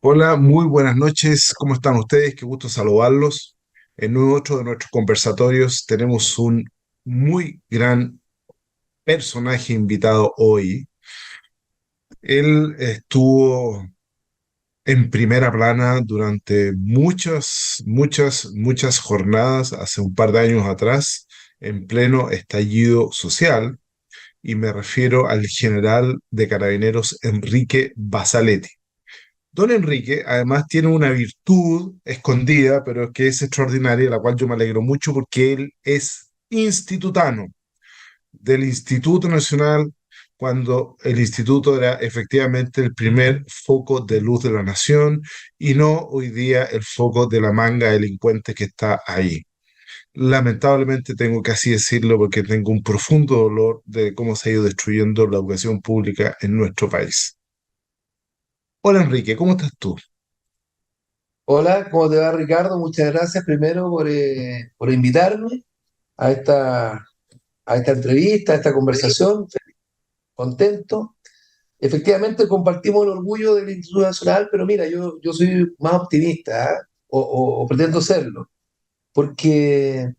Hola, muy buenas noches. ¿Cómo están ustedes? Qué gusto saludarlos. En otro de nuestros conversatorios tenemos un muy gran personaje invitado hoy. Él estuvo en primera plana durante muchas jornadas hace un par de años atrás, en pleno estallido social, y me refiero al general de Carabineros Enrique Basaletti. Don Enrique además tiene una virtud escondida, pero que es extraordinaria, la cual yo me alegro mucho porque él es institutano del Instituto Nacional, cuando el instituto era efectivamente el primer foco de luz de la nación y no hoy día el foco de la manga delincuente que está ahí. Lamentablemente tengo que así decirlo porque tengo un profundo dolor de cómo se ha ido destruyendo la educación pública en nuestro país. Hola Enrique, ¿cómo estás tú? Hola, ¿cómo te va, Ricardo? Muchas gracias primero por invitarme a esta entrevista, a esta conversación. Contento. Efectivamente, compartimos el orgullo del Instituto Nacional, pero mira, yo soy más optimista, ¿ah? O pretendo serlo, porque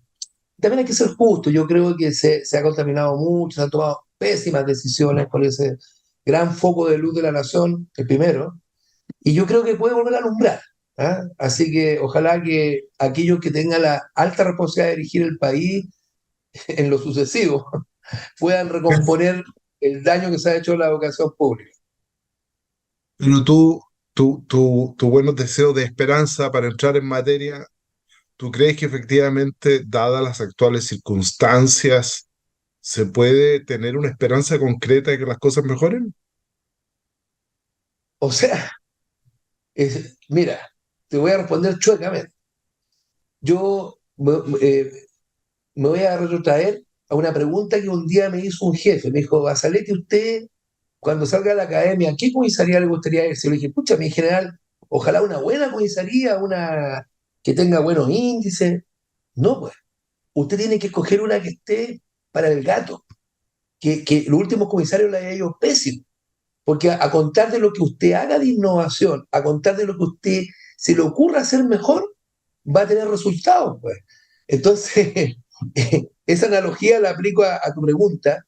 también hay que ser justo. Yo creo que se ha contaminado mucho, se han tomado pésimas decisiones por ese gran foco de luz de la nación, el primero. Y yo creo que puede volver a alumbrar. ¿Ah? Así que ojalá que aquellos que tengan la alta responsabilidad de dirigir el país en lo sucesivo puedan recomponer el daño que se ha hecho a la educación pública. Pero tu buenos deseos de esperanza para entrar en materia, ¿tú crees que efectivamente, dadas las actuales circunstancias, se puede tener una esperanza concreta de que las cosas mejoren? O sea, mira, te voy a responder chuecamente. Yo me voy a retrotraer a una pregunta que un día me hizo un jefe. Me dijo, Basalete, usted, cuando salga de la academia, ¿qué comisaría le gustaría irse? Yo le dije, pucha, mi general, ojalá una buena comisaría, una que tenga buenos índices. No, pues, usted tiene que escoger una que esté para el gato, que los últimos comisarios le haya ido pésimo. Porque a contar de lo que usted haga de innovación, a contar de lo que usted se le ocurra hacer mejor, va a tener resultados, pues. Entonces, esa analogía la aplico a tu pregunta.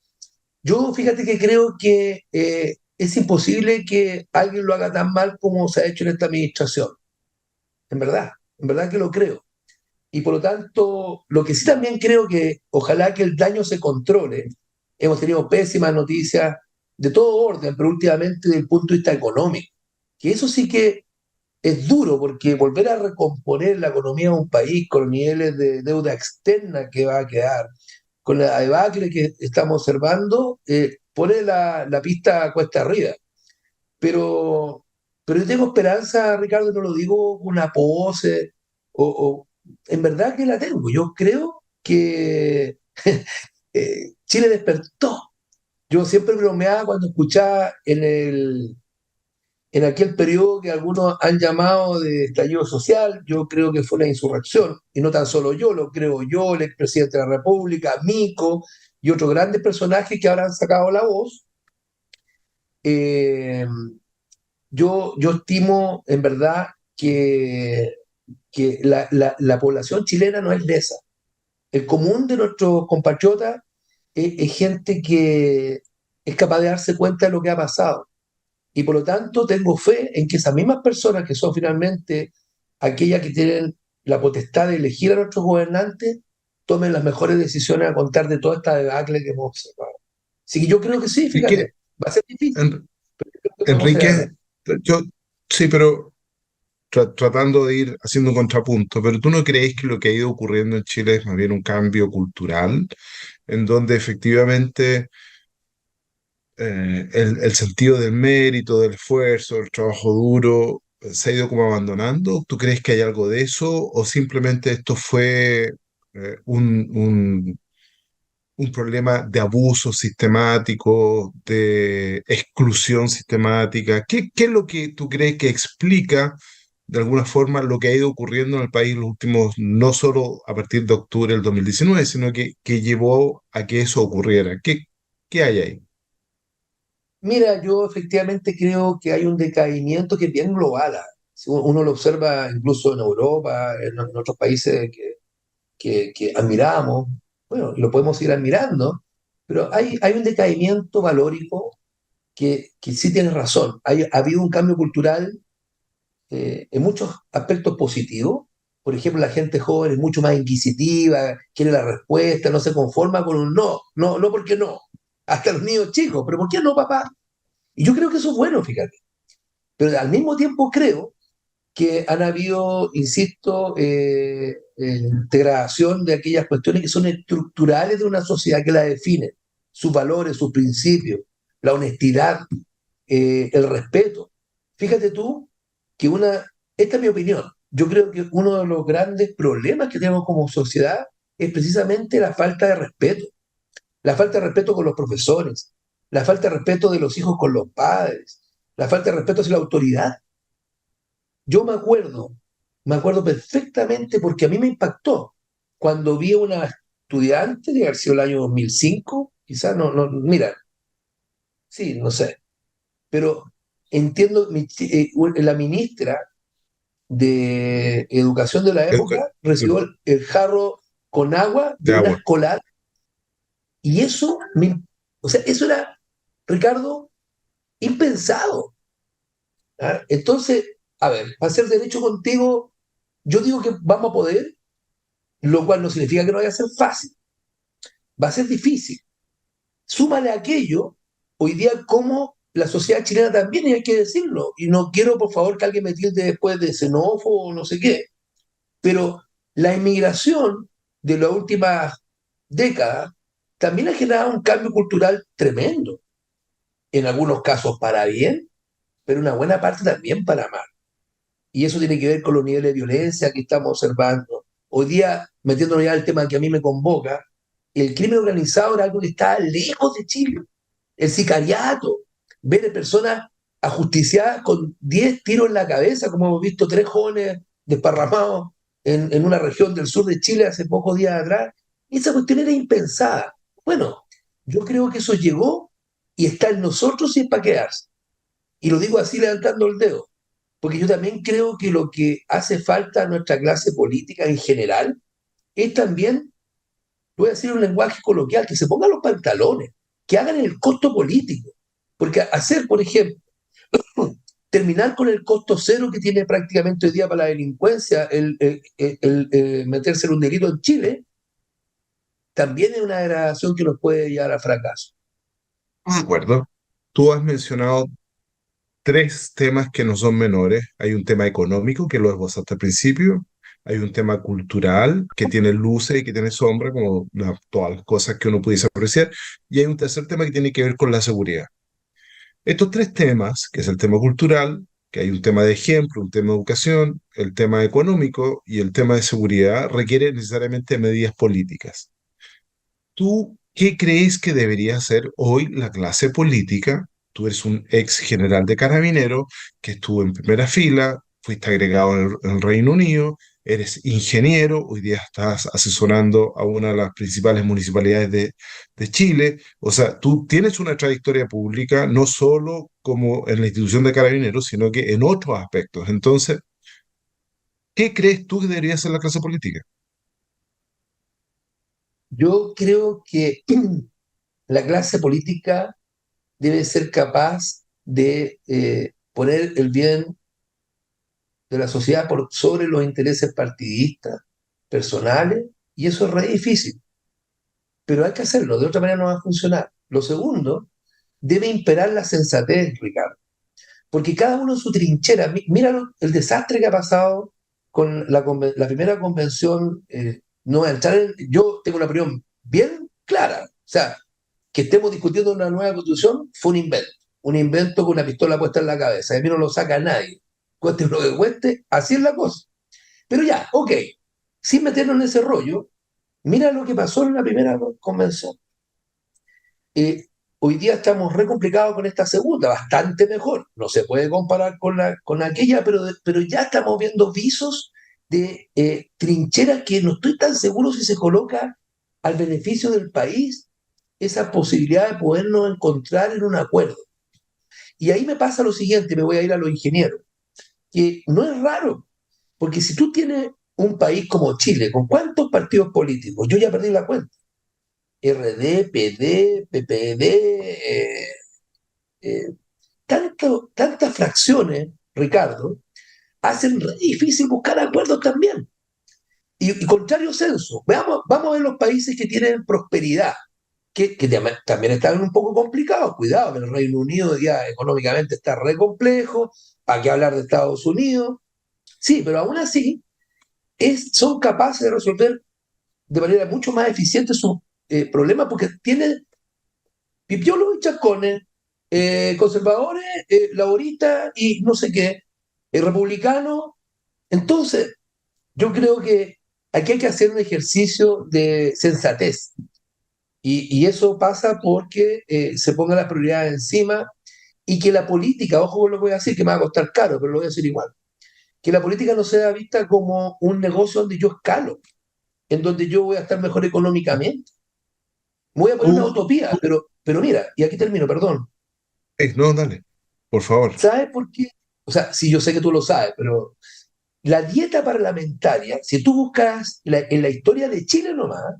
Yo fíjate que creo que es imposible que alguien lo haga tan mal como se ha hecho en esta administración. En verdad que lo creo. Y por lo tanto, lo que sí también creo que ojalá que el daño se controle. Hemos tenido pésimas noticias de todo orden, pero últimamente desde el punto de vista económico. Que eso sí que es duro, porque volver a recomponer la economía de un país con los niveles de deuda externa que va a quedar, con la debacle que estamos observando, pone la pista cuesta arriba. Pero, pero yo tengo esperanza, Ricardo, no lo digo con una pose, o en verdad que la tengo. Yo creo que Chile despertó. Yo siempre bromeaba cuando escuchaba en aquel periodo que algunos han llamado de estallido social. Yo creo que fue una insurrección, y no tan solo yo, lo creo yo, el expresidente de la República, Mico y otros grandes personajes que ahora han sacado la voz. Eh, yo estimo en verdad que la población chilena no es lesa. El común de nuestros compatriotas es gente que es capaz de darse cuenta de lo que ha pasado. Y por lo tanto tengo fe en que esas mismas personas que son finalmente aquellas que tienen la potestad de elegir a nuestros gobernantes, tomen las mejores decisiones a contar de toda esta debacle que hemos observado. Así que yo creo que sí, Es que, fíjate, va a ser difícil, En- pero creo que podemos salir Enrique, adelante. yo sí, pero tratando de ir haciendo un contrapunto, pero ¿tú no crees que lo que ha ido ocurriendo en Chile es más bien un cambio cultural, en donde efectivamente el sentido del mérito, del esfuerzo, del trabajo duro, se ha ido como abandonando? ¿Tú crees que hay algo de eso o simplemente esto fue un problema de abuso sistemático, de exclusión sistemática? ¿Qué es lo que tú crees que explica de alguna forma lo que ha ido ocurriendo en el país los últimos, no solo a partir de octubre del 2019, sino que llevó a que eso ocurriera? ¿Qué hay ahí? Mira, yo efectivamente creo que hay un decaimiento que es bien global. ¿Ah? Uno lo observa incluso en Europa, en otros países que admiramos, bueno, lo podemos seguir admirando, pero hay un decaimiento valórico que sí tienes razón. Ha habido un cambio cultural en muchos aspectos positivos. Por ejemplo, la gente joven es mucho más inquisitiva, quiere la respuesta, no se conforma con un no, no, no porque no. Hasta los niños chicos, pero ¿por qué no, papá? Y yo creo que eso es bueno, fíjate. Pero al mismo tiempo creo que han habido, insisto, degradación de aquellas cuestiones que son estructurales de una sociedad que la definen, sus valores, sus principios, la honestidad, el respeto. Fíjate tú que esta es mi opinión, yo creo que uno de los grandes problemas que tenemos como sociedad es precisamente la falta de respeto, la falta de respeto con los profesores, la falta de respeto de los hijos con los padres, la falta de respeto hacia la autoridad. Yo me acuerdo perfectamente porque a mí me impactó cuando vi a una estudiante, de haber sido el año 2005, quizás no, no, mira, sí, no sé, pero entiendo, la ministra de Educación de la Educa- época recibió el jarro con agua de de una agua. escolar y o sea, eso era, Ricardo, impensado. ¿Ah? Entonces, a ver, para ser derecho contigo, yo digo que vamos a poder, lo cual no significa que no vaya a ser fácil, va a ser difícil. Súmale a aquello, hoy día como la sociedad chilena también, y hay que decirlo, y no quiero por favor que alguien me tilde después de xenófobo o no sé qué, pero la inmigración de las últimas décadas también ha generado un cambio cultural tremendo, en algunos casos para bien, pero una buena parte también para mal. Y eso tiene que ver con los niveles de violencia que estamos observando. Hoy día, metiéndonos ya al tema que a mí me convoca, el crimen organizado era algo que estaba lejos de Chile. El sicariato, ver personas ajusticiadas con 10 tiros en la cabeza, como hemos visto tres jóvenes desparramados en una región del sur de Chile hace pocos días atrás, esa cuestión era impensada. Bueno, yo creo que eso llegó y está en nosotros y es para quedarse. Y lo digo así levantando el dedo, porque yo también creo que lo que hace falta a nuestra clase política en general es también, voy a decir un lenguaje coloquial, que se pongan los pantalones, que hagan el costo político. Porque hacer, por ejemplo, terminar con el costo cero que tiene prácticamente hoy día para la delincuencia, meterse en un delito en Chile, también es una degradación que nos puede llevar al fracaso. De acuerdo. Tú has mencionado tres temas que no son menores. Hay un tema económico, que lo esbozaste al principio. Hay un tema cultural, que tiene luces y que tiene sombra, como todas las cosas que uno pudiese apreciar. Y hay un tercer tema que tiene que ver con la seguridad. Estos tres temas, que es el tema cultural, que hay un tema de ejemplo, un tema de educación, el tema económico y el tema de seguridad, requieren necesariamente medidas políticas. ¿Tú qué crees que debería hacer hoy la clase política? Tú eres un ex general de carabinero que estuvo en primera fila, fuiste agregado en el Reino Unido, eres ingeniero, hoy día estás asesorando a una de las principales municipalidades de Chile. O sea, tú tienes una trayectoria pública no solo como en la institución de carabineros, sino que en otros aspectos. Entonces, ¿qué crees tú que debería hacer la clase política? Yo creo que la clase política debe ser capaz de poner el bien de la sociedad por sobre los intereses partidistas, personales, y eso es re difícil, pero hay que hacerlo, de otra manera no va a funcionar. Lo segundo, debe imperar la sensatez, Ricardo, porque cada uno en su trinchera, mira el desastre que ha pasado con la primera convención, no voy a entrar yo tengo una opinión bien clara, o sea, que estemos discutiendo una nueva constitución fue un invento con una pistola puesta en la cabeza, de mí no lo saca nadie, cueste lo que cueste, así es la cosa. Pero ya, ok, sin meternos en ese rollo, mira lo que pasó en la primera convención. Eh, Hoy día estamos re complicados con esta segunda, bastante mejor. No se puede comparar con aquella, pero ya estamos viendo visos de trincheras que no estoy tan seguro si se coloca al beneficio del país esa posibilidad de podernos encontrar en un acuerdo. Y ahí me pasa lo siguiente, me voy a ir a los ingenieros. que no es raro, porque si tú tienes un país como Chile, ¿con cuántos partidos políticos? Yo ya perdí la cuenta. RD, PD, PPD, eh, tantas fracciones, Ricardo, hacen re difícil buscar acuerdos también. Y contrario censo, vamos a ver los países que tienen prosperidad, que también están un poco complicados. Cuidado, que el Reino Unido ya económicamente está re complejo, ¿para qué hablar de Estados Unidos? Sí, pero aún así son capaces de resolver de manera mucho más eficiente sus problemas porque tienen pipiolos y chascones, conservadores, laboristas y no sé qué, republicanos. Entonces, yo creo que aquí hay que hacer un ejercicio de sensatez. Y eso pasa porque se pongan las prioridades encima y que la política, ojo con lo que voy a decir, que me va a costar caro, pero lo voy a decir igual, que la política no sea vista como un negocio donde yo escalo, en donde yo voy a estar mejor económicamente. Voy a poner una Tú, utopía, pero mira, y aquí termino, perdón. no, dale, por favor. ¿Sabes por qué? O sea, sí, yo sé que tú lo sabes, pero la dieta parlamentaria, si tú buscas en la historia de Chile nomás,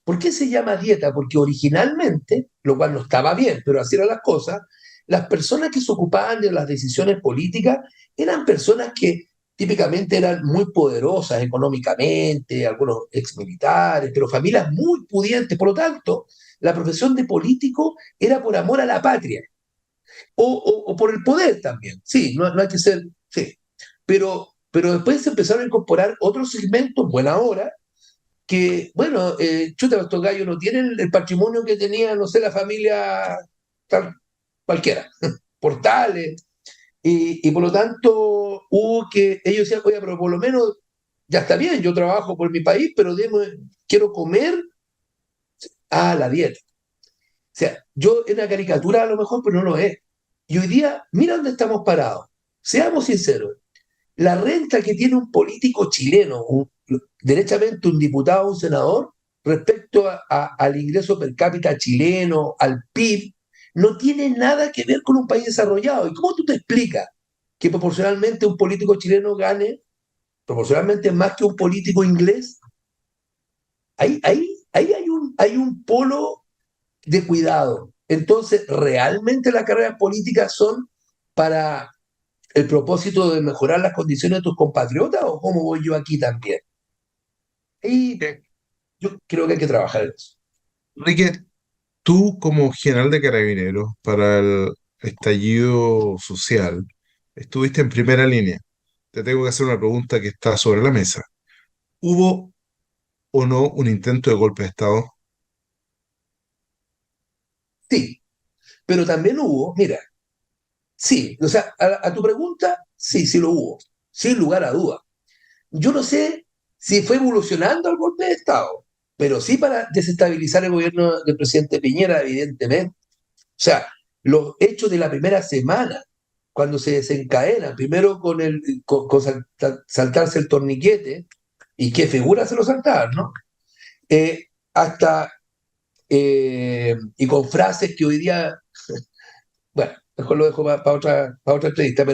¿por qué se llama dieta? Porque originalmente, lo cual no estaba bien, pero así eran las cosas, las personas que se ocupaban de las decisiones políticas eran personas que típicamente eran muy poderosas económicamente, algunos exmilitares, pero familias muy pudientes. Por lo tanto, la profesión de político era por amor a la patria o por el poder también. Sí, no hay que ser, sí. Pero después se empezaron a incorporar otros segmentos, buena hora, que, bueno, chuta, estos gallos no tienen el patrimonio que tenía, no sé, la familia tal, cualquiera, Portales, y por lo tanto hubo que, ellos decían, oye, pero por lo menos ya está bien, yo trabajo por mi país, pero quiero comer a la dieta. O sea, yo en la caricatura a lo mejor, pero no lo es. Y hoy día, mira dónde estamos parados. Seamos sinceros, la renta que tiene un político chileno, derechamente un diputado o un senador, respecto al ingreso per cápita chileno, al PIB, no tiene nada que ver con un país desarrollado. ¿Y cómo tú te explicas que proporcionalmente un político chileno gane proporcionalmente más que un político inglés? Ahí hay un polo de cuidado. Entonces, ¿realmente las carreras políticas son para el propósito de mejorar las condiciones de tus compatriotas o cómo voy yo aquí también? Y Eh, yo creo que hay que trabajar en eso. Enrique, tú como general de carabineros para el estallido social, estuviste en primera línea. Te tengo que hacer una pregunta que está sobre la mesa. ¿Hubo o no un intento de golpe de Estado? Sí, pero también hubo, mira, sí, o sea, a tu pregunta, sí, sí lo hubo, sin lugar a duda. Yo no sé si fue evolucionando el golpe de Estado, pero sí para desestabilizar el gobierno del presidente Piñera, evidentemente. O sea, los hechos de la primera semana, cuando se desencadenan, primero con saltarse el torniquete, y qué figura se lo saltaban, ¿no? Hasta, y con frases que hoy día, bueno, mejor lo dejo para otra entrevista,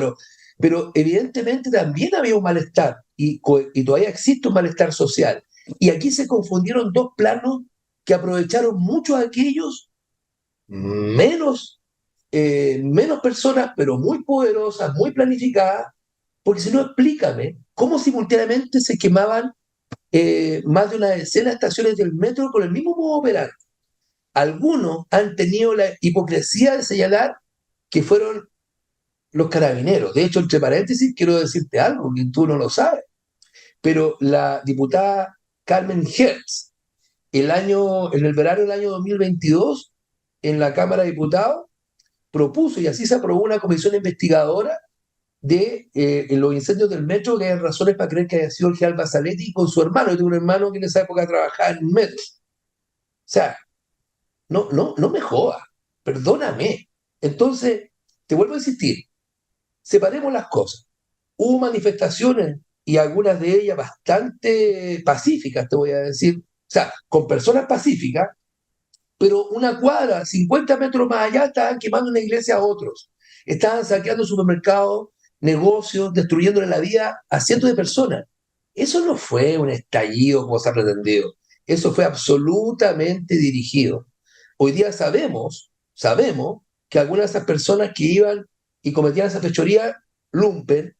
pero evidentemente también había un malestar y todavía existe un malestar social. Y aquí se confundieron dos planos que aprovecharon mucho a aquellos menos menos personas, pero muy poderosas, muy planificadas, porque si no, explícame cómo simultáneamente se quemaban más de una decena de estaciones del metro con el mismo modo operante. Algunos han tenido la hipocresía de señalar que fueron los carabineros. De hecho, entre paréntesis, quiero decirte algo que tú no lo sabes, pero la diputada Carmen Hertz, en el verano del año 2022, en la Cámara de Diputados, propuso y así se aprobó una comisión investigadora de los incendios del metro, que hay razones para creer que haya sido el general Basaletti con su hermano. Yo tengo un hermano que en esa época trabajaba en un metro. O sea, no me jodas, perdóname. Entonces, te vuelvo a insistir, separemos las cosas. Hubo manifestaciones y algunas de ellas bastante pacíficas, te voy a decir, o sea, con personas pacíficas, pero una cuadra, 50 metros más allá, estaban quemando una iglesia a otros, estaban saqueando supermercados negocios, destruyéndole la vida a cientos de personas. Eso no fue un estallido como se ha pretendido. Eso fue absolutamente dirigido. Hoy día sabemos que algunas de esas personas que iban y cometían esa fechoría, lumpen,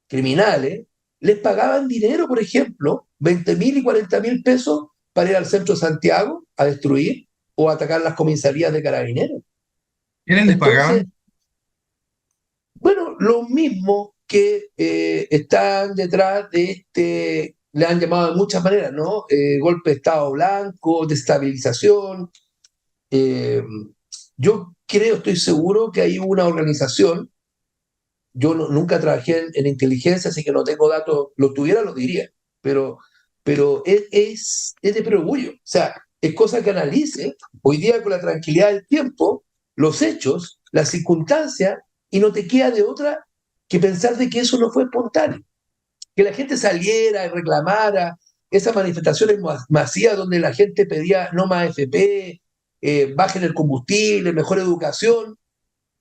criminales, les pagaban dinero, por ejemplo, 20.000 y 40.000 pesos para ir al centro de Santiago a destruir o a atacar las comisarías de carabineros. ¿Quiénes les Entonces, pagaban? bueno, lo mismo que están detrás de le han llamado de muchas maneras, ¿no? Golpe de Estado blanco, destabilización. eh, yo creo, estoy seguro que hay una organización. Yo nunca trabajé en inteligencia, así que no tengo datos. Lo tuviera, lo diría. Pero, pero es de perogrullo. O sea, es cosa que analice hoy día con la tranquilidad del tiempo, los hechos, las circunstancias, y no te queda de otra que pensar de que eso no fue espontáneo. Que la gente saliera y reclamara esas manifestaciones masivas donde la gente pedía no más FP, bajen el combustible, mejor educación.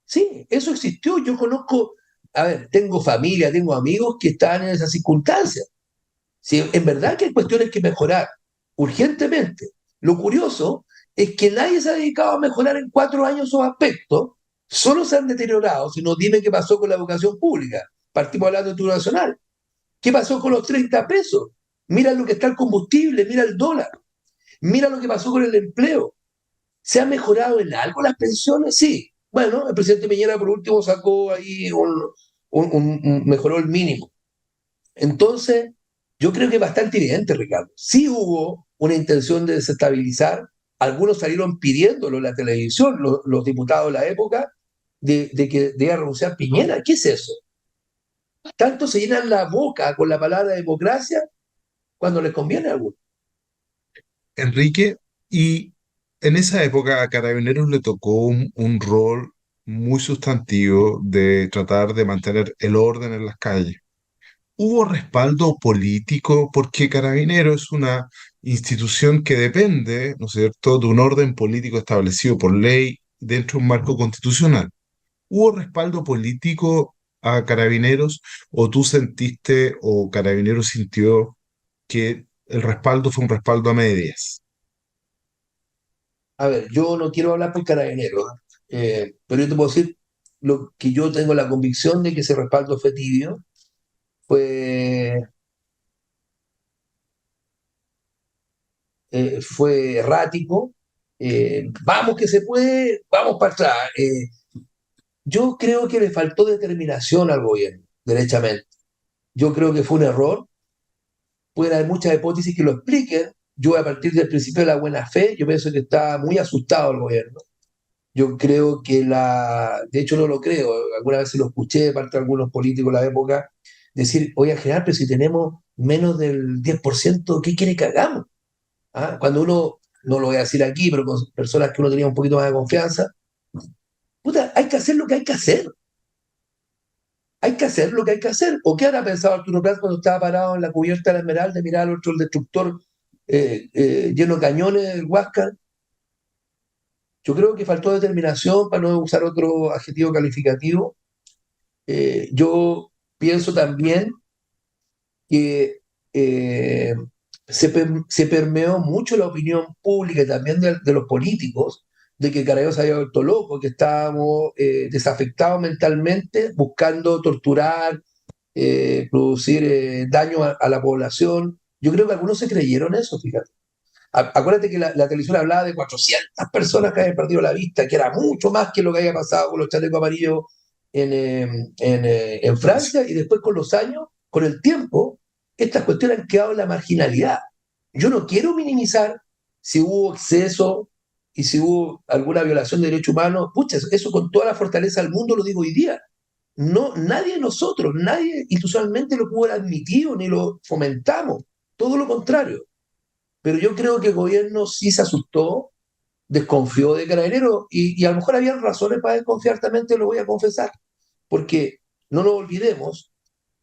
Sí, eso existió. Yo conozco, a ver, tengo familia, tengo amigos que están en esas circunstancias. Sí, en verdad que hay cuestiones que mejorar urgentemente. Lo curioso es que nadie se ha dedicado a mejorar en 4 años esos aspectos, solo se han deteriorado. Si no, dime qué pasó con la educación pública. Partimos hablando de tu nacional. ¿Qué pasó con los 30 pesos? Mira lo que está el combustible, mira el dólar, mira lo que pasó con el empleo. ¿Se ha mejorado en algo las pensiones? Sí. Bueno, el presidente Piñera por último sacó ahí mejoró el mínimo. Entonces, yo creo que es bastante evidente, Ricardo. Sí hubo una intención de desestabilizar. Algunos salieron pidiéndolo en la televisión, los diputados de la época, de que debía renunciar Piñera. ¿Qué es eso? Tanto se llenan la boca con la palabra democracia cuando les conviene a algunos. Enrique, y en esa época a Carabineros le tocó un rol muy sustantivo de tratar de mantener el orden en las calles. ¿Hubo respaldo político? Porque Carabineros es una institución que depende, ¿no es cierto?, de un orden político establecido por ley dentro de un marco constitucional. ¿Hubo respaldo político a Carabineros o tú sentiste o Carabineros sintió que el respaldo fue un respaldo a medias? A ver, yo no quiero hablar por Carabineros, pero yo te puedo decir lo que yo tengo la convicción de que ese respaldo fue tibio, fue, fue errático. Vamos que se puede, vamos para atrás. Yo creo que le faltó determinación al gobierno, derechamente. Yo creo que fue un error. Pueden haber muchas hipótesis que lo expliquen. Yo, a partir del principio de la buena fe, yo pienso que está muy asustado el gobierno. Yo creo que de hecho no lo creo, alguna vez se lo escuché de parte de algunos políticos de la época, decir, oye, general, pero si tenemos menos del 10%, ¿qué quiere que hagamos? ¿Ah? Cuando uno, no lo voy a decir aquí, pero con personas que uno tenía un poquito más de confianza, puta, hay que hacer lo que hay que hacer. Hay que hacer lo que hay que hacer. ¿O qué habrá pensado Arturo Prat cuando estaba parado en la cubierta de la Esmeralda, mirar al otro, el destructor lleno de cañones, el Huáscar? Yo creo que faltó determinación, para no usar otro adjetivo calificativo. Yo pienso también que se permeó mucho la opinión pública y también de los políticos de que Carabineros se había vuelto loco, que estábamos desafectados mentalmente, buscando torturar, producir daño a la población. Yo creo que algunos se creyeron eso, fíjate. Acuérdate que la televisión hablaba de 400 personas que habían perdido la vista, que era mucho más que lo que había pasado con los chalecos amarillos en Francia, y después con los años, con el tiempo, estas cuestiones han quedado en la marginalidad. Yo no quiero minimizar si hubo exceso y si hubo alguna violación de derechos humanos. Pucha, eso con toda la fortaleza del mundo lo digo hoy día. No, nadie de nosotros, nadie institucionalmente lo pudo haber admitido ni lo fomentamos. Todo lo contrario. Pero yo creo que el gobierno sí se asustó, desconfió de Carabineros y a lo mejor había razones para desconfiar también, te lo voy a confesar, porque no nos olvidemos,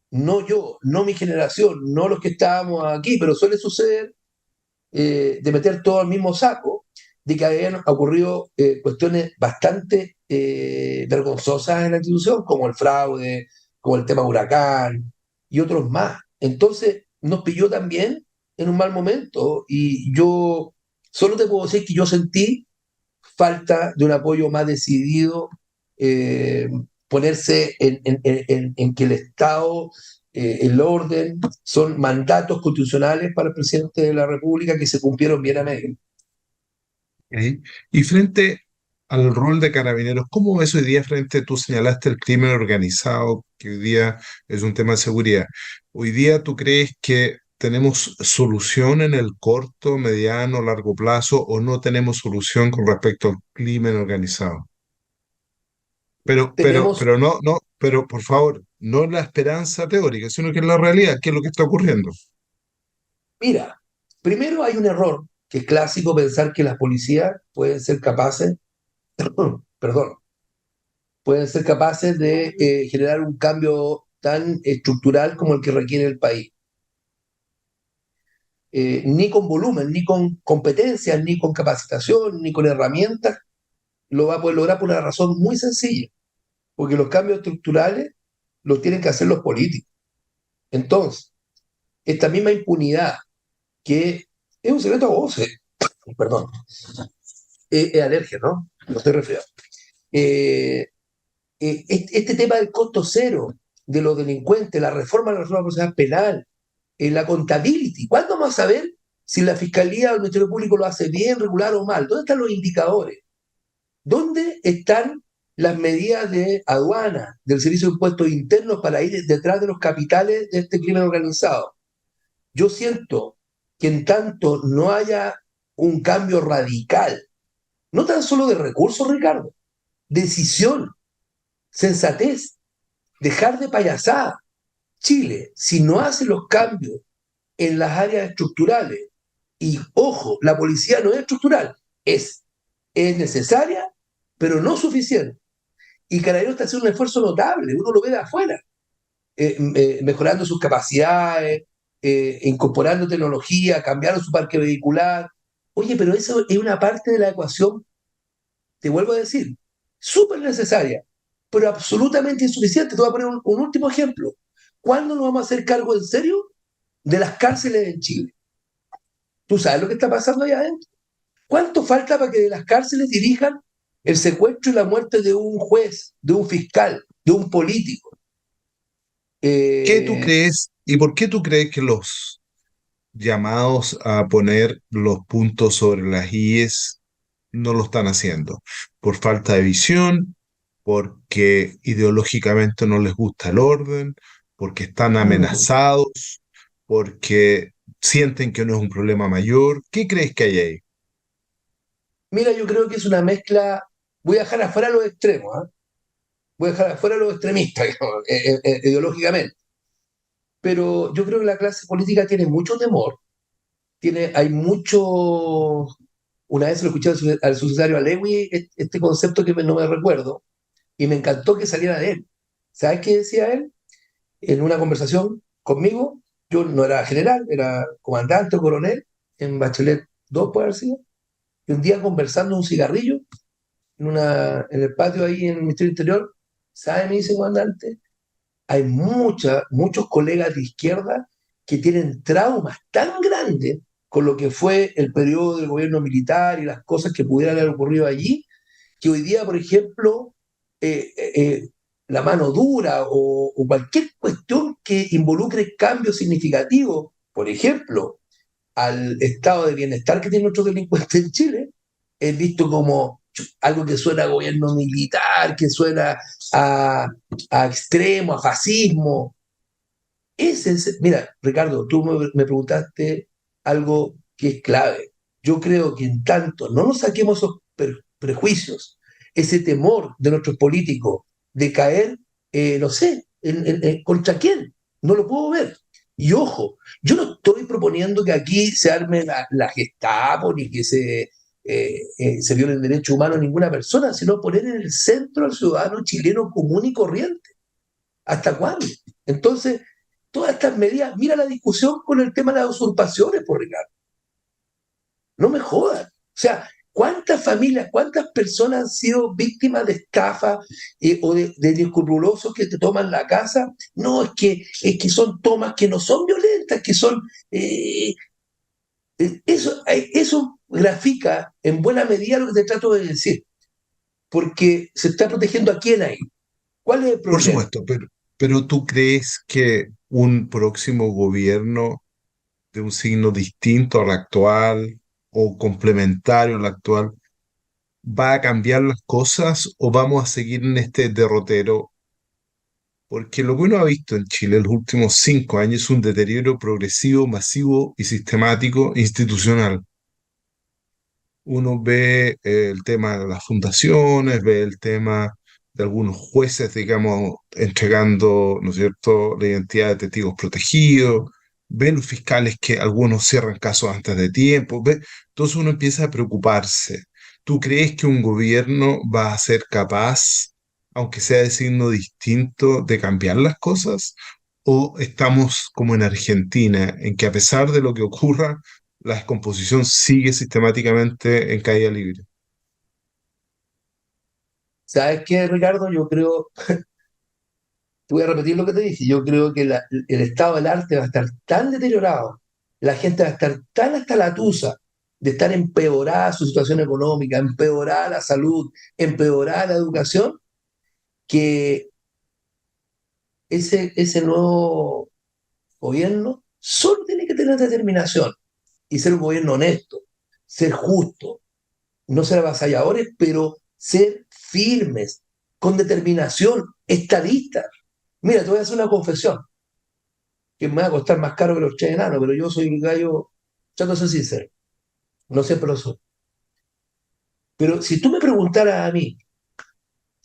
no yo, no mi generación, no los que estábamos aquí, pero suele suceder de meter todo al mismo saco, de que habían ocurrido cuestiones bastante vergonzosas en la institución, como el fraude, como el tema huracán y otros más. Entonces, nos pilló también en un mal momento y yo solo te puedo decir que yo sentí falta de un apoyo más decidido, eh, ponerse en que el Estado, el orden, son mandatos constitucionales para el presidente de la República que se cumplieron bien a medio. ¿Ok? Y frente al rol de carabineros, ¿cómo ves hoy día frente, tú señalaste el crimen organizado, que hoy día es un tema de seguridad? ¿Hoy día tú crees que tenemos solución en el corto, mediano, largo plazo o no tenemos solución con respecto al crimen organizado? Tenemos, Pero por favor, no la esperanza teórica, sino que es la realidad, ¿qué es lo que está ocurriendo? mira, primero hay un error que es clásico pensar que las policías pueden ser capaces, perdón, pueden ser capaces de generar un cambio tan estructural como el que requiere el país. Ni con volumen, ni con competencias, ni con capacitación, ni con herramientas, lo va a poder lograr por una razón muy sencilla, porque los cambios estructurales los tienen que hacer los políticos. Entonces, esta misma impunidad, que es un secreto a voces, perdón, es alergia, ¿no? No estoy resfriado. Eh, este tema del costo cero de los delincuentes, la reforma procesal penal, la accountability. ¿Cuándo vamos a saber si la Fiscalía o el Ministerio Público lo hace bien, regular o mal? ¿Dónde están los indicadores? ¿Dónde están las medidas de aduana, del Servicio de Impuestos Internos para ir detrás de los capitales de este crimen organizado? Yo siento que en tanto no haya un cambio radical, no tan solo de recursos, Ricardo, decisión, sensatez, dejar de payasada. Chile, si no hace los cambios en las áreas estructurales, y ojo, la policía no es estructural, es necesaria, pero no suficiente. Y Carabineros está haciendo un esfuerzo notable, uno lo ve de afuera, mejorando sus capacidades, incorporando tecnología, cambiando su parque vehicular. Oye, pero eso es una parte de la ecuación, te vuelvo a decir, súper necesaria, pero absolutamente insuficiente. Te voy a poner un último ejemplo. ¿Cuándo nos vamos a hacer cargo en serio de las cárceles en Chile? ¿Tú sabes lo que está pasando allá adentro? ¿Cuánto falta para que de las cárceles dirijan el secuestro y la muerte de un juez, de un fiscal, de un político? ¿Qué tú Eh, crees y por qué tú crees que los llamados a poner los puntos sobre las IES no lo están haciendo? ¿Por falta de visión? ¿Porque ideológicamente no les gusta el orden? ¿Porque están amenazados? ¿Porque sienten que no es un problema mayor? ¿Qué crees que hay ahí? Mira, yo creo que es una mezcla. Voy a dejar afuera los extremos, ¿eh? Voy a dejar afuera los extremistas, digamos, ideológicamente. Pero yo creo que la clase política tiene mucho temor, hay mucho. Una vez lo escuché al sucesario Alewi, este concepto que no me recuerdo, y me encantó que saliera de él. ¿Sabes qué decía él? En una conversación conmigo, yo no era general, era comandante o coronel, en Bachelet 2 puede haber sido, y un día conversando un cigarrillo en el patio ahí en el Ministerio Interior, ¿sabe? Me dice comandante, hay muchos colegas de izquierda que tienen traumas tan grandes con lo que fue el periodo del gobierno militar y las cosas que pudieran haber ocurrido allí, que hoy día, por ejemplo, eh, eh, eh, la mano dura o cualquier cuestión que involucre cambios significativos, por ejemplo, al estado de bienestar que tienen nuestros delincuentes en Chile, es visto como algo que suena a gobierno militar, que suena a, a extremo, a fascismo. Mira, Ricardo, tú me preguntaste algo que es clave. Yo creo que en tanto no nos saquemos esos prejuicios, ese temor de nuestros políticos de caer, no sé, ¿contra quién? No lo puedo ver. Y ojo, yo no estoy proponiendo que aquí se arme la Gestapo ni que se violen derechos humanos a ninguna persona, sino poner en el centro al ciudadano chileno común y corriente. ¿Hasta cuándo? Entonces, todas estas medidas, mira la discusión con el tema de las usurpaciones, por Ricardo. No me jodas. O sea, ¿Cuántas familias, cuántas personas han sido víctimas de estafa de inescrupulosos que te toman la casa? No, es que son tomas que no son violentas, que son... eso grafica en buena medida lo que te trato de decir, porque se está protegiendo a quién ahí. ¿Cuál es el Por problema? supuesto, pero ¿tú crees que un próximo gobierno de un signo distinto al actual o complementario al actual va a cambiar las cosas o vamos a seguir en este derrotero? Porque lo que uno ha visto en Chile en los últimos 5 años es un deterioro progresivo, masivo y sistemático institucional. Uno ve el tema de las fundaciones, ve el tema de algunos jueces, digamos, entregando, ¿no es cierto?, la identidad de testigos protegidos, ve los fiscales que algunos cierran casos antes de tiempo, ve, entonces uno empieza a preocuparse. ¿Tú crees que un gobierno va a ser capaz, aunque sea de signo distinto, de cambiar las cosas? ¿O estamos como en Argentina, en que a pesar de lo que ocurra, la descomposición sigue sistemáticamente en caída libre? ¿Sabes qué, Ricardo? Yo creo, te voy a repetir lo que te dije, yo creo que el estado del arte va a estar tan deteriorado, la gente va a estar tan hasta la tusa de estar empeorada su situación económica, empeorada la salud, empeorada la educación, que ese nuevo gobierno solo tiene que tener determinación y ser un gobierno honesto, ser justo, no ser avasalladores, pero ser firmes, con determinación, estadistas. Mira, te voy a hacer una confesión, que me va a costar más caro que los tres enanos, pero yo soy un gallo, trato de ser sincero, no siempre lo soy. Pero si tú me preguntaras a mí,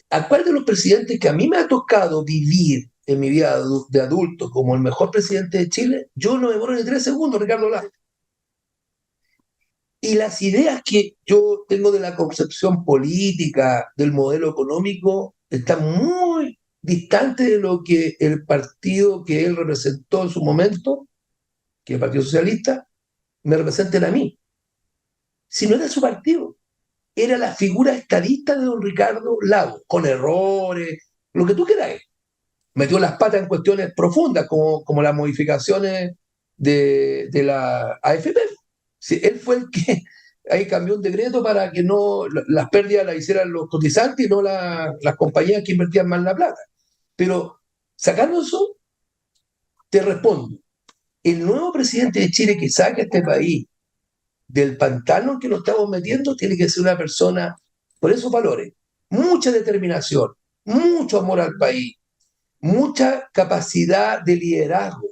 ¿a cuál de los presidentes que a mí me ha tocado vivir en mi vida de adulto como el mejor presidente de Chile? Yo no me demoro ni 3 segundos, Ricardo Lagos. Y las ideas que yo tengo de la concepción política, del modelo económico, están muy distantes de lo que el partido que él representó en su momento, que es el Partido Socialista, me representen a mí. Si no era su partido, era la figura estadista de don Ricardo Lagos, con errores, lo que tú quieras. Metió las patas en cuestiones profundas, como las modificaciones de la AFP. Sí, él fue el que ahí cambió un decreto para que no las pérdidas las hicieran los cotizantes y no las compañías que invertían más la plata. Pero sacando eso, te respondo, el nuevo presidente de Chile que saque a este país del pantano en que lo estamos metiendo tiene que ser una persona por esos valores, mucha determinación, mucho amor al país, mucha capacidad de liderazgo,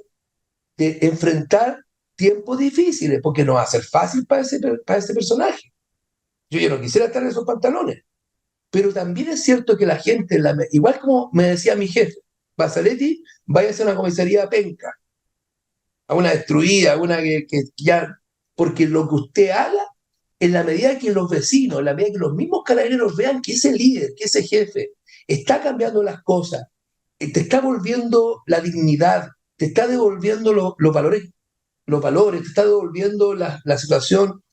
de enfrentar tiempos difíciles, porque no va a ser fácil para ese personaje. Yo ya no quisiera estar en esos pantalones, pero también es cierto que la gente, igual como me decía mi jefe, Basaletti, vaya a ser una comisaría penca, a una destruida, a una que ya, porque lo que usted haga, en la medida que los vecinos, en la medida que los mismos carabineros vean que ese líder, que ese jefe está cambiando las cosas, te está volviendo la dignidad, te está devolviendo los valores, te está devolviendo la situación.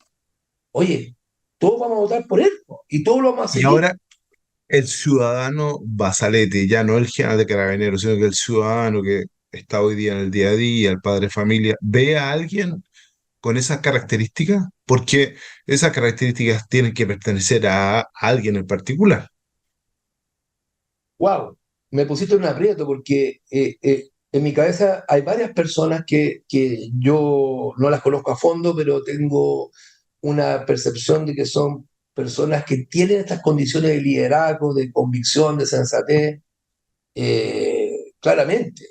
Oye, todos vamos a votar por él, ¿no? Y todos lo vamos a Y seguir. ahora el ciudadano Basalete, ya no el general de carabineros, sino que el ciudadano que está hoy día en el día a día, el padre de familia, ve a alguien con esas características, porque esas características tienen que pertenecer a alguien en particular. ¡Wow! Me pusiste en un aprieto porque en mi cabeza hay varias personas que yo no las conozco a fondo, pero tengo una percepción de que son personas que tienen estas condiciones de liderazgo, de convicción, de sensatez, claramente.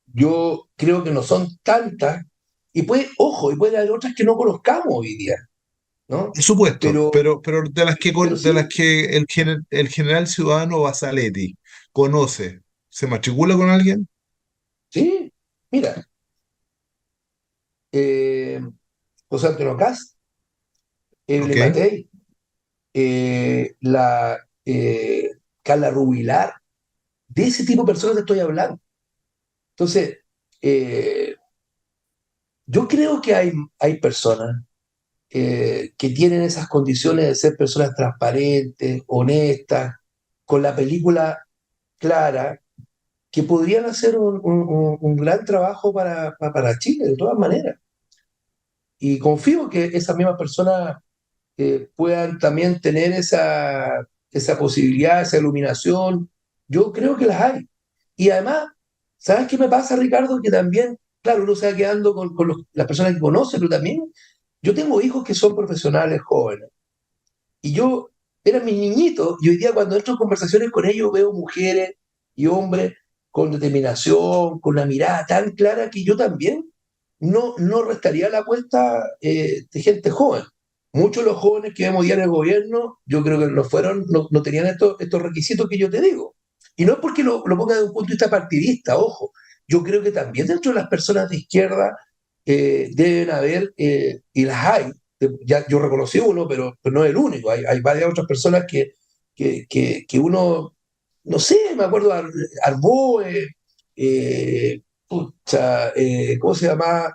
Yo creo que no son tantas, y ojo, y puede haber otras que no conozcamos hoy día, ¿no? Por supuesto, Pero, pero de las que, pero de las sí, que el general ciudadano Basaletti conoce, ¿se matricula con alguien? sí, mira, eh, José Antonio Cast, Ok. Evelyn Matei, la Carla Rubilar, de ese tipo de personas te estoy hablando. Entonces, yo creo que hay personas que tienen esas condiciones de ser personas transparentes, honestas, con la película clara, que podrían hacer un gran trabajo para Chile, de todas maneras. Y confío que esas mismas personas puedan también tener esa posibilidad, esa iluminación. Yo creo que las hay. Y además, ¿sabes qué me pasa, Ricardo? Que también, claro, uno se va quedando con las personas que conoce, pero también yo tengo hijos que son profesionales jóvenes. Y yo, eran mis niñitos, y hoy día cuando entro en conversaciones con ellos veo mujeres y hombres con determinación, con una mirada tan clara que yo también no restaría la apuesta de gente joven. Muchos de los jóvenes que vemos ya en el gobierno, yo creo que no fueron, no tenían estos requisitos que yo te digo. Y no es porque lo ponga desde un punto de vista partidista, ojo. Yo creo que también dentro de las personas de izquierda deben haber, y las hay, ya yo reconocí uno, pero no es el único. Hay varias otras personas que uno, no sé, me acuerdo, Arboe, pucha, ¿cómo se llama?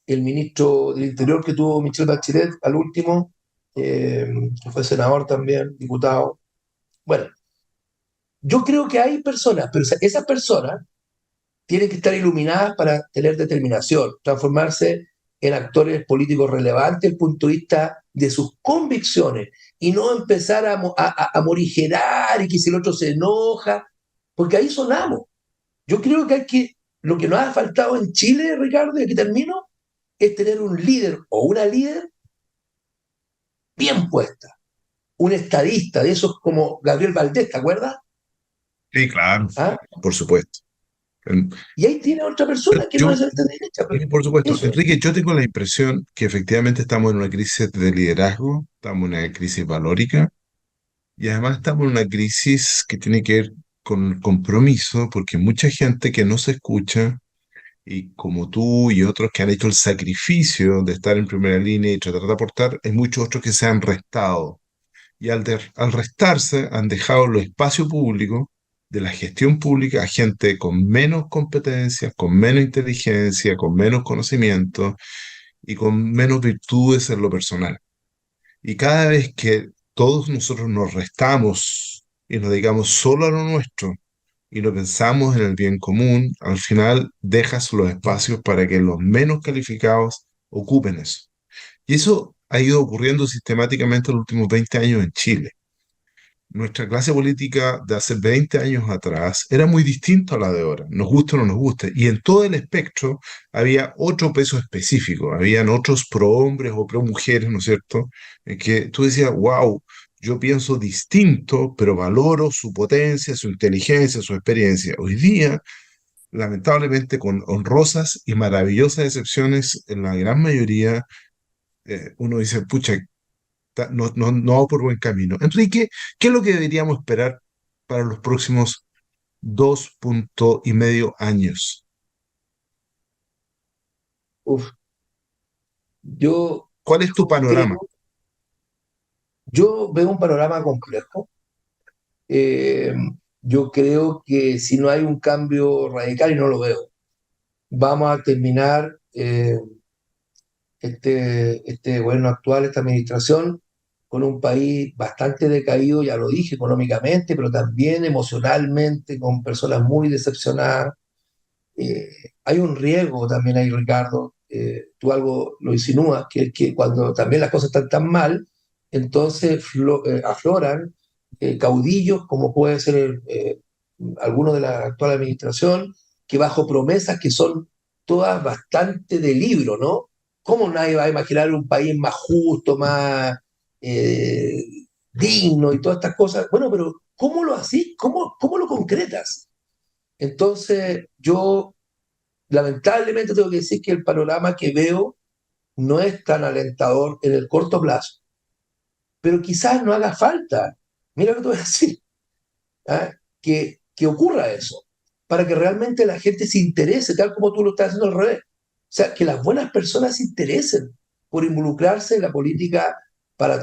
El ministro del Interior que tuvo Michelle Bachelet al último, eh, que fue senador también, diputado. Bueno, yo creo que hay personas, pero esas personas tienen que estar iluminadas para tener determinación, transformarse en actores políticos relevantes desde el punto de vista de sus convicciones y no empezar a morigerar y que si el otro se enoja, porque ahí sonamos. Yo creo que lo que nos ha faltado en Chile, Ricardo, y aquí termino, es tener un líder o una líder bien puesta, un estadista de esos como Gabriel Valdés, ¿te acuerdas? Sí, claro, ¿Ah? por supuesto. En- Y ahí tiene otra persona que no es Yo, de derecha, pero sí, por supuesto. eso. Enrique, yo tengo la impresión que efectivamente estamos en una crisis de liderazgo, estamos en una crisis valórica y además estamos en una crisis que tiene que ver con el compromiso, porque mucha gente que no se escucha, y como tú y otros que han hecho el sacrificio de estar en primera línea y tratar de aportar, hay muchos otros que se han restado. Y al restarse, han dejado los espacios públicos de la gestión pública a gente con menos competencias, con menos inteligencia, con menos conocimiento y con menos virtudes en lo personal. Y cada vez que todos nosotros nos restamos y nos dedicamos solo a lo nuestro y no pensamos en el bien común, al final dejas los espacios para que los menos calificados ocupen eso. Y eso ha ido ocurriendo sistemáticamente en los últimos 20 años en Chile. Nuestra clase política de hace 20 años atrás era muy distinta a la de ahora, nos guste o no nos guste. Y en todo el espectro había otro peso específico, habían otros pro hombres o pro mujeres, ¿no es cierto? En que tú decías, wow, yo pienso distinto, pero valoro su potencia, su inteligencia, su experiencia. Hoy día, lamentablemente, con honrosas y maravillosas excepciones, en la gran mayoría, uno dice, pucha, no va por buen camino. Enrique, ¿qué es lo que deberíamos esperar para los próximos 2,5 años? Uf, yo ¿Cuál es tu panorama? creo, yo veo un panorama complejo. Eh, yo creo que si no hay un cambio radical, y no lo veo, vamos a terminar este gobierno actual, esta administración, con un país bastante decaído, ya lo dije, económicamente, pero también emocionalmente, con personas muy decepcionadas. Eh, Hay un riesgo también ahí, Ricardo, tú algo lo insinúas, que es que cuando también las cosas están tan mal, entonces afloran caudillos como puede ser alguno de la actual administración, que bajo promesas que son todas bastante de libro, ¿no? ¿Cómo nadie va a imaginar un país más justo, más eh, digno y todas estas cosas? Bueno, pero ¿cómo lo hacís? ¿Cómo lo concretas? Entonces, yo lamentablemente tengo que decir que el panorama que veo no es tan alentador en el corto plazo, pero quizás no haga falta, mira lo que te voy a decir, ¿ah? Que ocurra eso, para que realmente la gente se interese, tal como tú lo estás haciendo al revés. O sea, que las buenas personas se interesen por involucrarse en la política para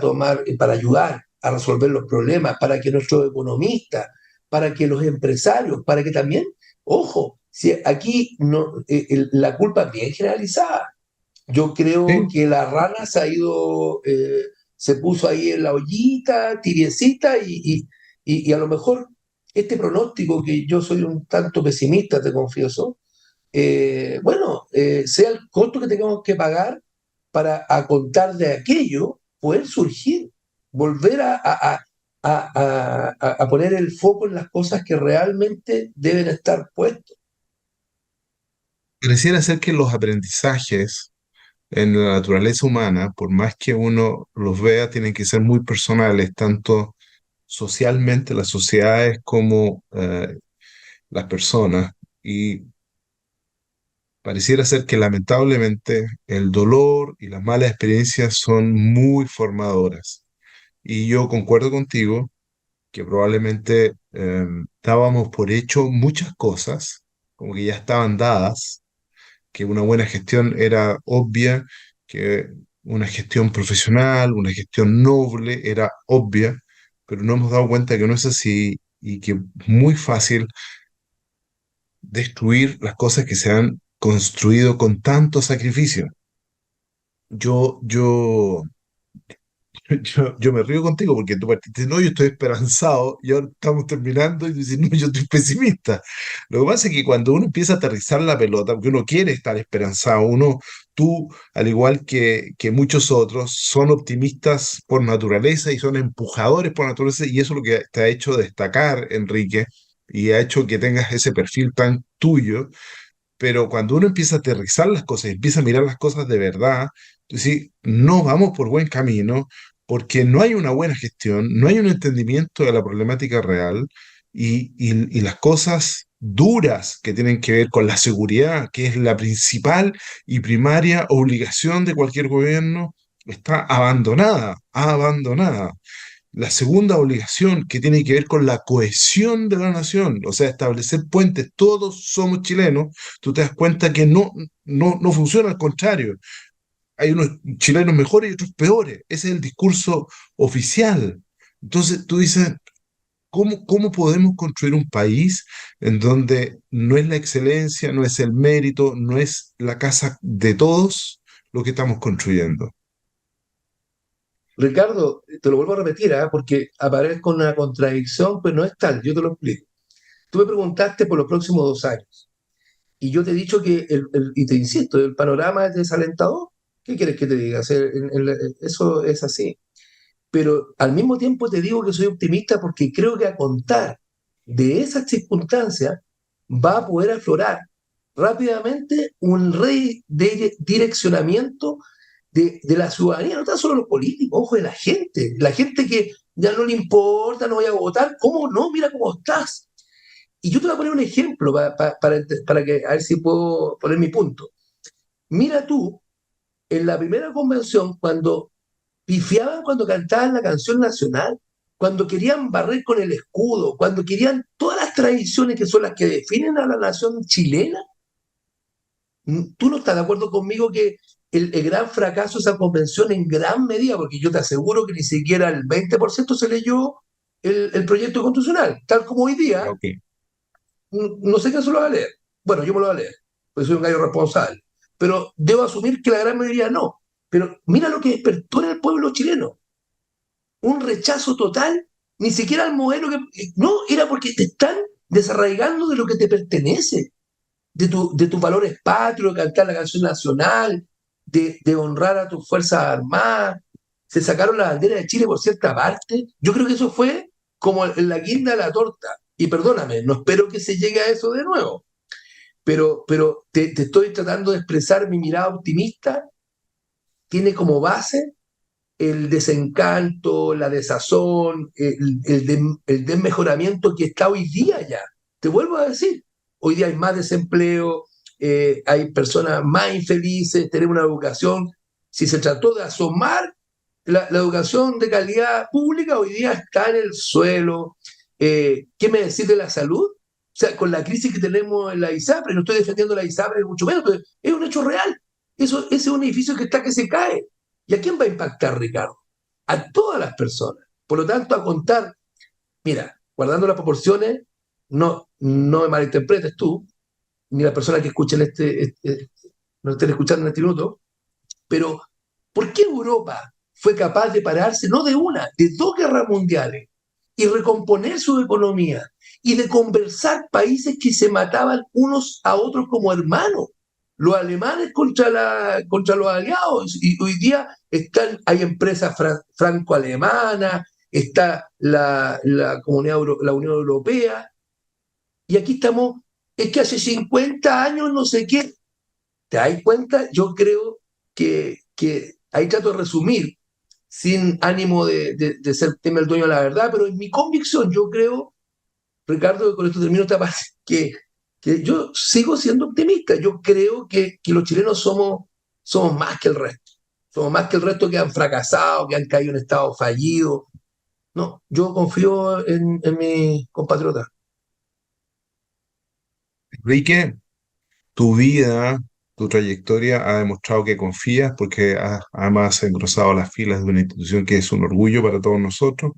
para ayudar a resolver los problemas, para que nuestros economistas, para que los empresarios, para que también, ojo, si aquí no, la culpa es bien generalizada. Yo creo Sí, que la rana se ha ido, se puso ahí en la ollita, tibiecita, y a lo mejor este pronóstico, que yo soy un tanto pesimista, te confieso, bueno, sea el costo que tengamos que pagar para, a contar de aquello, poder surgir, volver a poner el foco en las cosas que realmente deben estar puestos. pareciera ser que los aprendizajes en la naturaleza humana, por más que uno los vea, tienen que ser muy personales, tanto socialmente, las sociedades, como las personas. Y pareciera ser que lamentablemente el dolor y las malas experiencias son muy formadoras. Y yo concuerdo contigo que probablemente dábamos por hecho muchas cosas, como que ya estaban dadas, que una buena gestión era obvia, que una gestión profesional, una gestión noble era obvia, pero no hemos dado cuenta que no es así y que es muy fácil destruir las cosas que se han construido con tanto sacrificio. Yo yo me río contigo porque tú partiste, no, yo estoy esperanzado y ahora estamos terminando y tú dices, no, yo estoy pesimista. Lo que pasa es que cuando uno empieza a aterrizar la pelota, porque uno quiere estar esperanzado, tú, al igual que muchos otros, son optimistas por naturaleza y son empujadores por naturaleza y eso es lo que te ha hecho destacar, Enrique, y ha hecho que tengas ese perfil tan tuyo, pero cuando uno empieza a aterrizar las cosas, empieza a mirar las cosas de verdad, tú dices, no vamos por buen camino, porque no hay una buena gestión, no hay un entendimiento de la problemática real y las cosas duras que tienen que ver con la seguridad, que es la principal y primaria obligación de cualquier gobierno, está abandonada, abandonada. La segunda obligación que tiene que ver con la cohesión de la nación, o sea, establecer puentes, todos somos chilenos, tú te das cuenta que no funciona, al contrario, hay unos chilenos mejores y otros peores, ese es el discurso oficial. Entonces tú dices, ¿cómo podemos construir un país en donde no es la excelencia, no es el mérito, no es la casa de todos lo que estamos construyendo? Ricardo, te lo vuelvo a repetir, ¿ah? Porque aparezco en una contradicción, pues no es tal, yo te lo explico. Tú me preguntaste por los próximos 2 años y yo te he dicho que, y te insisto, el panorama es desalentador. ¿Qué quieres que te diga? O sea, eso es así. Pero al mismo tiempo te digo que soy optimista porque creo que a contar de esas circunstancias va a poder aflorar rápidamente un redireccionamiento de la ciudadanía, no tan solo los políticos, ojo, de la gente que ya no le importa, no voy a votar, ¿cómo no? Mira cómo estás. Y yo te voy a poner un ejemplo para que, a ver si puedo poner mi punto. Mira tú, en la primera convención, cuando pifiaban cuando cantaban la canción nacional, cuando querían barrer con el escudo, cuando querían todas las tradiciones que son las que definen a la nación chilena. ¿Tú no estás de acuerdo conmigo que el gran fracaso de esa convención en gran medida, porque yo te aseguro que ni siquiera el 20% se leyó el proyecto constitucional, tal como hoy día? Ok. No sé quién se lo va a leer. Bueno, yo me lo voy a leer, porque soy un gallo responsable. Pero debo asumir que la gran mayoría no. Pero mira lo que despertó en el pueblo chileno: un rechazo total, ni siquiera al modelo que... No, era porque te están desarraigando de lo que te pertenece, de tus valores patrios, de cantar la canción nacional, de honrar a tus Fuerzas Armadas. Se sacaron la bandera de Chile por cierta parte. Yo creo que eso fue como la guinda de la torta. Y perdóname, no espero que se llegue a eso de nuevo, pero te estoy tratando de expresar mi mirada optimista. Tiene como base el desencanto, la desazón, el desmejoramiento que está hoy día ya. Te vuelvo a decir, hoy día hay más desempleo, hay personas más infelices, tenemos una educación, si se trató de asomar la educación de calidad pública, hoy día está en el suelo. ¿Qué me decís de la salud? O sea, con la crisis que tenemos en la ISAPRE, no estoy defendiendo la ISAPRE, mucho menos, pero es un hecho real. Ese es un edificio que está que se cae. ¿Y a quién va a impactar, Ricardo? A todas las personas. Por lo tanto, a contar, mira, guardando las proporciones, no me malinterpretes tú, ni las personas que escuchen no estén escuchando en este minuto. Pero, ¿por qué Europa fue capaz de pararse, no de una, de dos guerras mundiales, y recomponer su economía, y de conversar países que se mataban unos a otros como hermanos? Los alemanes contra los aliados, y hoy día hay empresas franco-alemanas, está la Unión Europea, y aquí estamos, es que hace 50 años no sé qué. ¿Te das cuenta? Yo creo que ahí trato de resumir, sin ánimo de ser tema el dueño de la verdad, pero en mi convicción, yo creo, Ricardo, que con esto termino esta parte, que yo sigo siendo optimista. Yo creo que los chilenos somos más que el resto. Somos más que el resto que han fracasado, que han caído en estado fallido. No, yo confío en mis compatriotas. Enrique, tu vida, tu trayectoria ha demostrado que confías porque has además engrosado las filas de una institución que es un orgullo para todos nosotros.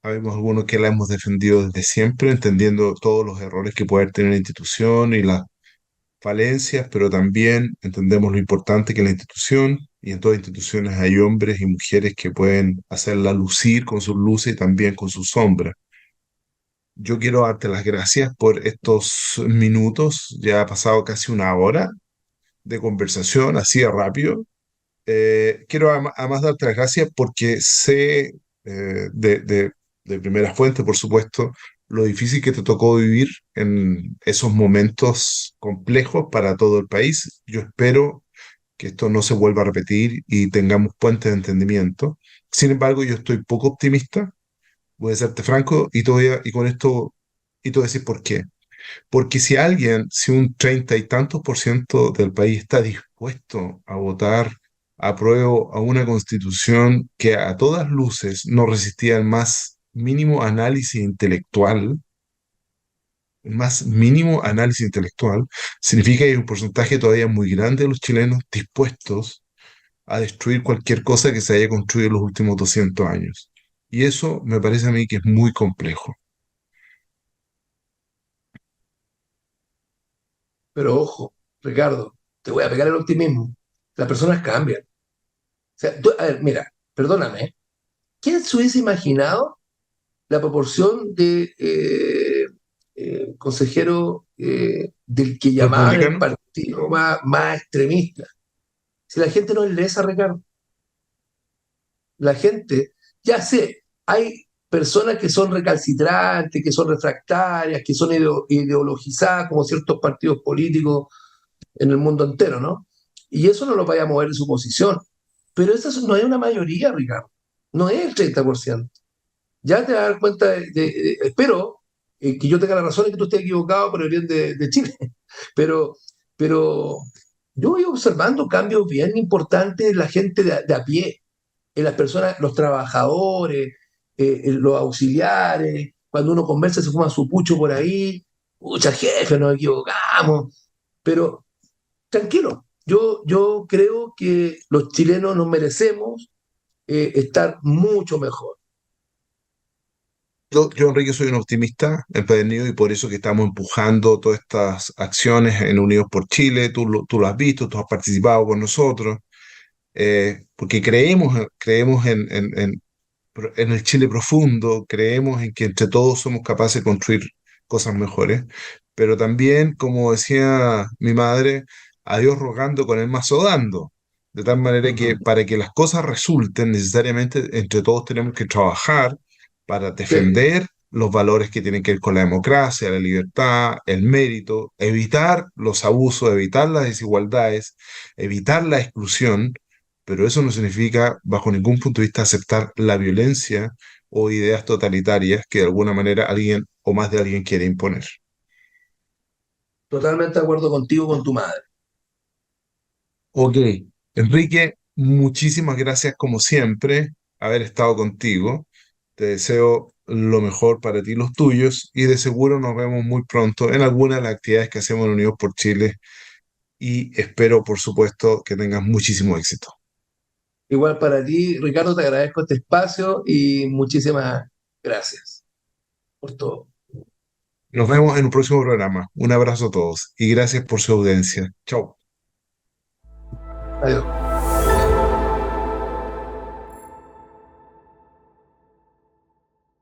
Habemos algunos que la hemos defendido desde siempre, entendiendo todos los errores que puede haber tenido la institución y las falencias, pero también entendemos lo importante que es la institución, y en todas instituciones hay hombres y mujeres que pueden hacerla lucir con sus luces y también con sus sombras. Yo quiero darte las gracias por estos minutos, ya ha pasado casi una hora de conversación, así de rápido. Quiero además darte las gracias porque sé de primera fuente, por supuesto, lo difícil que te tocó vivir en esos momentos complejos para todo el país. Yo espero que esto no se vuelva a repetir y tengamos puentes de entendimiento. Sin embargo, yo estoy poco optimista, voy a serte franco, y con esto, y te voy a decir por qué. Porque si un 30 y tantos por ciento del país está dispuesto a votar apruebo a una constitución que a todas luces no resistía el más mínimo análisis intelectual, significa que hay un porcentaje todavía muy grande de los chilenos dispuestos a destruir cualquier cosa que se haya construido en los últimos 200 años. Y eso me parece a mí que es muy complejo. Pero ojo, Ricardo, te voy a pegar el optimismo. Las personas cambian. O sea, a ver, mira, perdóname, ¿eh? ¿Quién se hubiese imaginado la proporción de consejeros del que llamaban el ¿Republicano? partido más extremista? Si la gente no es lesa, Ricardo, la gente, ya sé, hay personas que son recalcitrantes, que son refractarias, que son ideologizadas, como ciertos partidos políticos en el mundo entero, ¿no? Y eso no lo vaya a mover de su posición. Pero eso no es una mayoría, Ricardo. No es el 30%. Ya te vas a dar cuenta espero que yo tenga la razón y que tú estés equivocado por el bien de Chile. Pero, pero yo voy observando cambios bien importantes en la gente de a pie, en las personas, los trabajadores, en los auxiliares. Cuando uno conversa, se fuma su pucho por ahí. Pucha, jefe, nos equivocamos. Pero tranquilo, yo creo que los chilenos nos merecemos estar mucho mejor. Yo, Enrique, soy un optimista empedernido y por eso que estamos empujando todas estas acciones en Unidos por Chile. Tú lo has visto, tú has participado con nosotros, porque creemos en el Chile profundo, creemos en que entre todos somos capaces de construir cosas mejores, pero también, como decía mi madre, a Dios rogando con el mazo dando. De tal manera que Ujú. para que las cosas resulten, necesariamente entre todos tenemos que trabajar para Sí, defender los valores que tienen que ver con la democracia, la libertad, el mérito, evitar los abusos, evitar las desigualdades, evitar la exclusión, pero eso no significa, bajo ningún punto de vista, aceptar la violencia o ideas totalitarias que de alguna manera alguien o más de alguien quiere imponer. totalmente de acuerdo contigo, con tu madre. Ok, Enrique, muchísimas gracias como siempre haber estado contigo. Te deseo lo mejor para ti y los tuyos y de seguro nos vemos muy pronto en alguna de las actividades que hacemos en Unidos por Chile y espero, por supuesto, que tengas muchísimo éxito. Igual para ti, Ricardo, te agradezco este espacio y muchísimas gracias por todo. Nos vemos en un próximo programa. Un abrazo a todos y gracias por su audiencia. Chao. Adiós.